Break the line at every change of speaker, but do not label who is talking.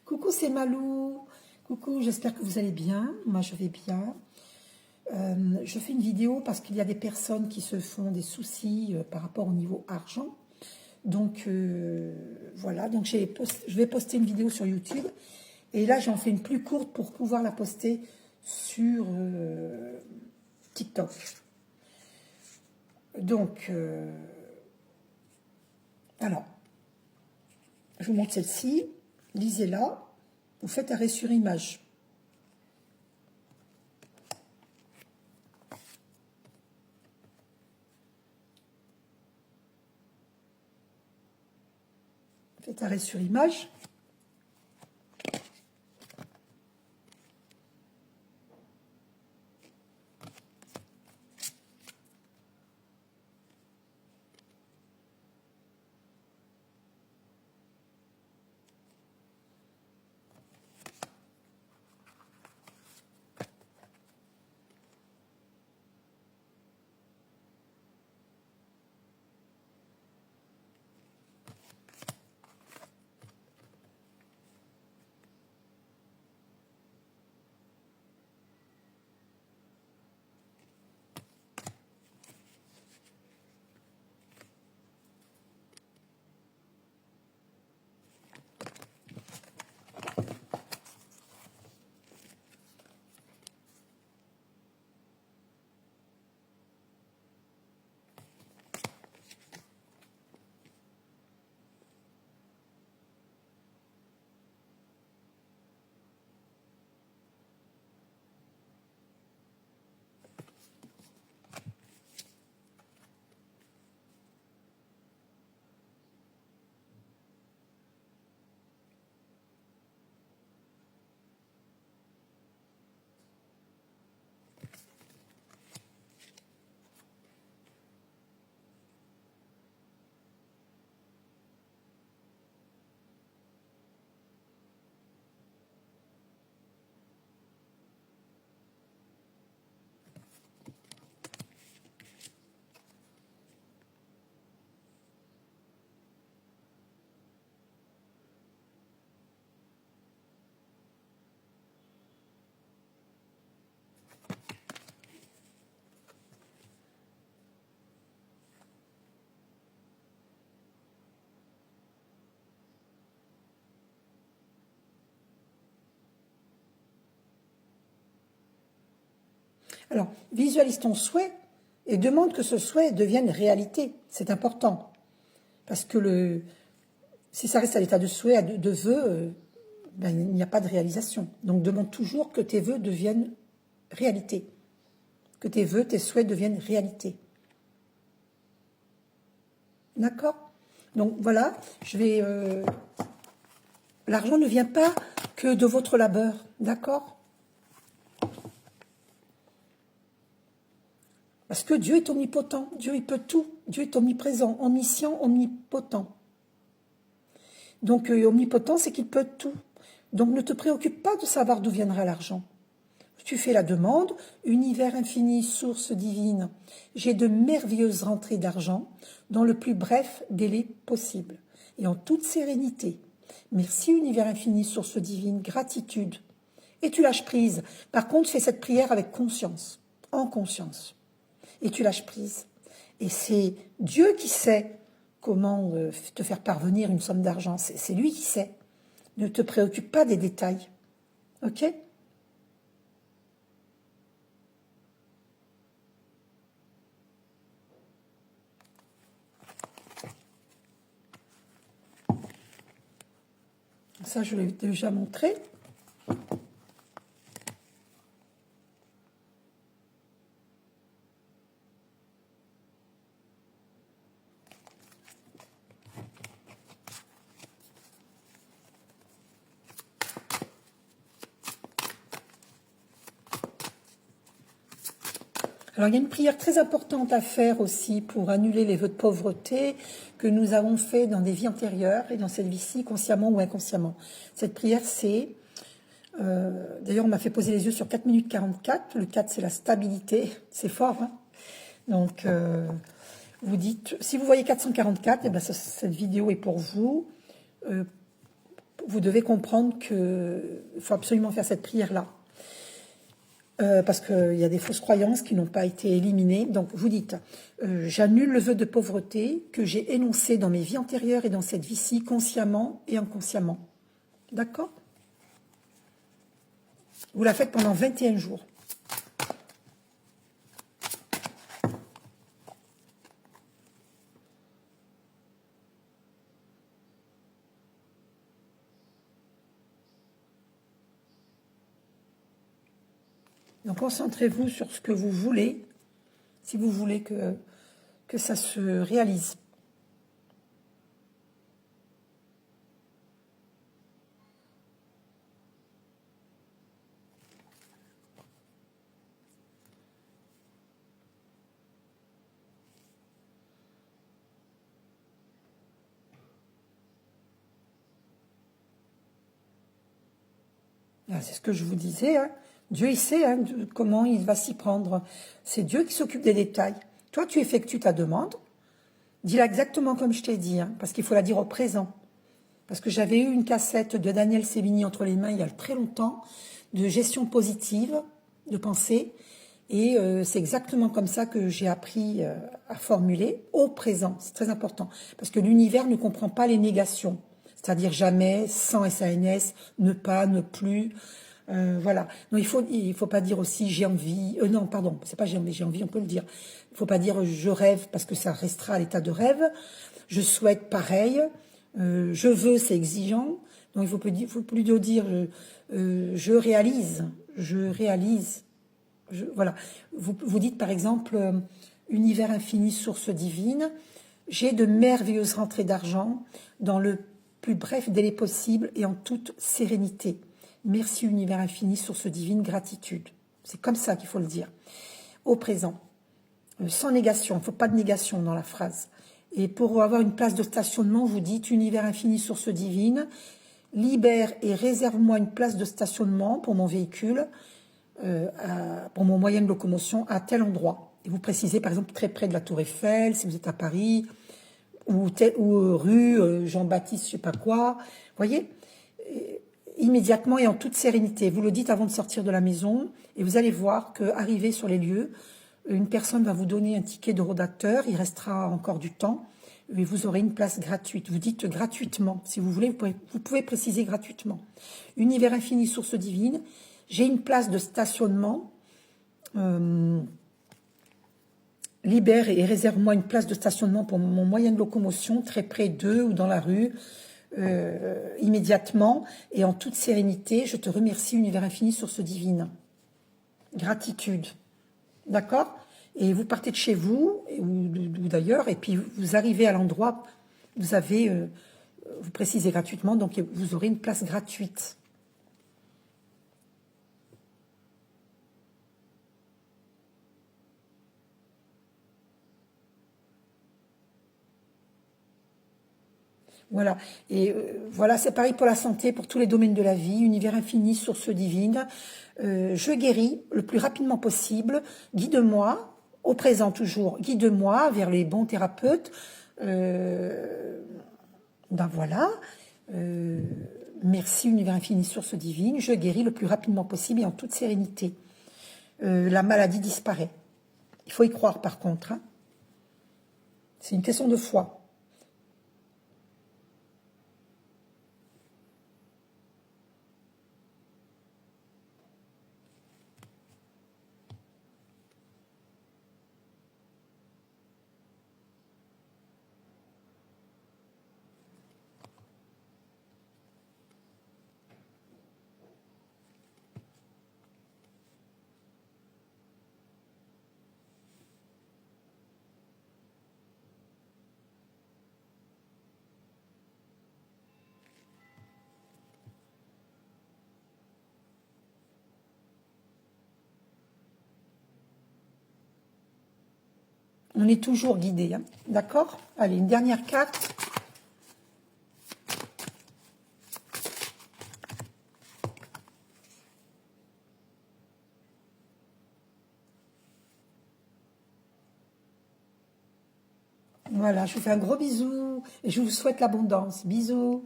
Coucou, c'est Malou. Coucou, j'espère que vous allez bien. Moi, je vais bien. Je fais une vidéo parce qu'il y a des personnes qui se font des soucis par rapport au niveau argent. Donc, voilà. Donc, je vais poster une vidéo sur YouTube. Et là, j'en fais une plus courte pour pouvoir la poster sur TikTok. Donc, alors, je vous montre celle-ci. Lisez-la. Vous faites arrêt sur image. Faites arrêt sur image. Alors, visualise ton souhait et demande que ce souhait devienne réalité. C'est important. Parce que si ça reste à l'état de souhait, de vœu, il n'y a pas de réalisation. Donc, demande toujours que tes vœux deviennent réalité. Que tes vœux, tes souhaits deviennent réalité. D'accord? Donc, voilà, l'argent ne vient pas que de votre labeur. D'accord? Parce que Dieu est omnipotent, Dieu il peut tout, Dieu est omniprésent, omniscient, omnipotent. Donc omnipotent, c'est qu'il peut tout. Donc ne te préoccupe pas de savoir d'où viendra l'argent. Tu fais la demande, univers infini, source divine, j'ai de merveilleuses rentrées d'argent dans le plus bref délai possible et en toute sérénité. Merci univers infini, source divine, gratitude. Et tu lâches prise. Par contre, fais cette prière avec conscience, en conscience. Et tu lâches prise. Et c'est Dieu qui sait comment te faire parvenir une somme d'argent. C'est lui qui sait. Ne te préoccupe pas des détails. Ok ? Ça, je l'ai déjà montré. Alors, il y a une prière très importante à faire aussi pour annuler les vœux de pauvreté que nous avons fait dans des vies antérieures et dans cette vie-ci, consciemment ou inconsciemment. Cette prière, c'est... D'ailleurs, on m'a fait poser les yeux sur 4 minutes 44. Le 4, c'est la stabilité. C'est fort, hein? Donc, vous dites... Si vous voyez 444, eh ben, cette vidéo est pour vous. vous devez comprendre qu'il faut absolument faire cette prière-là. Parce qu'il y a des fausses croyances qui n'ont pas été éliminées. Donc vous dites, j'annule le vœu de pauvreté que j'ai énoncé dans mes vies antérieures et dans cette vie-ci, consciemment et inconsciemment. D'accord? Vous la faites pendant 21 jours. Donc concentrez-vous sur ce que vous voulez, si vous voulez que ça se réalise. Ah, c'est ce que je vous disais, hein. Dieu, il sait comment il va s'y prendre. C'est Dieu qui s'occupe des détails. Toi, tu effectues ta demande. Dis-la exactement comme je t'ai dit, hein, parce qu'il faut la dire au présent. Parce que j'avais eu une cassette de Daniel Sévigny entre les mains il y a très longtemps, de gestion positive, de pensée. Et c'est exactement comme ça que j'ai appris à formuler au présent. C'est très important. Parce que l'univers ne comprend pas les négations. C'est-à-dire jamais, sans SANS, ne pas, ne plus. Voilà. Non, il faut pas dire aussi j'ai envie. Non, pardon, c'est pas j'ai envie, on peut le dire. Il faut pas dire je rêve parce que ça restera à l'état de rêve. Je souhaite pareil. Je veux, c'est exigeant. Donc il faut plutôt dire je réalise. Je réalise. Voilà. Vous dites par exemple univers infini, source divine. J'ai de merveilleuses rentrées d'argent dans le plus bref délai possible et en toute sérénité. Merci univers infini, source divine, gratitude. C'est comme ça qu'il faut le dire. Au présent, sans négation, il ne faut pas de négation dans la phrase. Et pour avoir une place de stationnement, vous dites univers infini, source divine, libère et réserve-moi une place de stationnement pour mon véhicule, pour mon moyen de locomotion à tel endroit. Et vous précisez par exemple très près de la Tour Eiffel, si vous êtes à Paris, ou rue Jean-Baptiste, je sais pas quoi. Voyez, immédiatement et en toute sérénité. Vous le dites avant de sortir de la maison et vous allez voir qu'arrivé sur les lieux, une personne va vous donner un ticket de rodateur, il restera encore du temps et vous aurez une place gratuite. Vous dites gratuitement, si vous voulez, vous pouvez préciser gratuitement. Univers infini, source divine, j'ai une place de stationnement, libère et réserve-moi une place de stationnement pour mon moyen de locomotion, très près d'eux ou dans la rue, immédiatement et en toute sérénité. Je te remercie, univers infini, source divine. Gratitude. D'accord? Et vous partez de chez vous, ou d'ailleurs, et puis vous arrivez à l'endroit, vous précisez gratuitement, donc vous aurez une place gratuite. Voilà. Et voilà, c'est pareil pour la santé, pour tous les domaines de la vie, univers infini, source divine. Je guéris le plus rapidement possible. Guide-moi, au présent toujours, guide-moi vers les bons thérapeutes. Ben voilà. Merci, univers infini, source divine. Je guéris le plus rapidement possible et en toute sérénité. La maladie disparaît. Il faut y croire par contre, hein. C'est une question de foi. On est toujours guidé, hein. D'accord? Allez, une dernière carte. Voilà, je vous fais un gros bisou et je vous souhaite l'abondance. Bisous.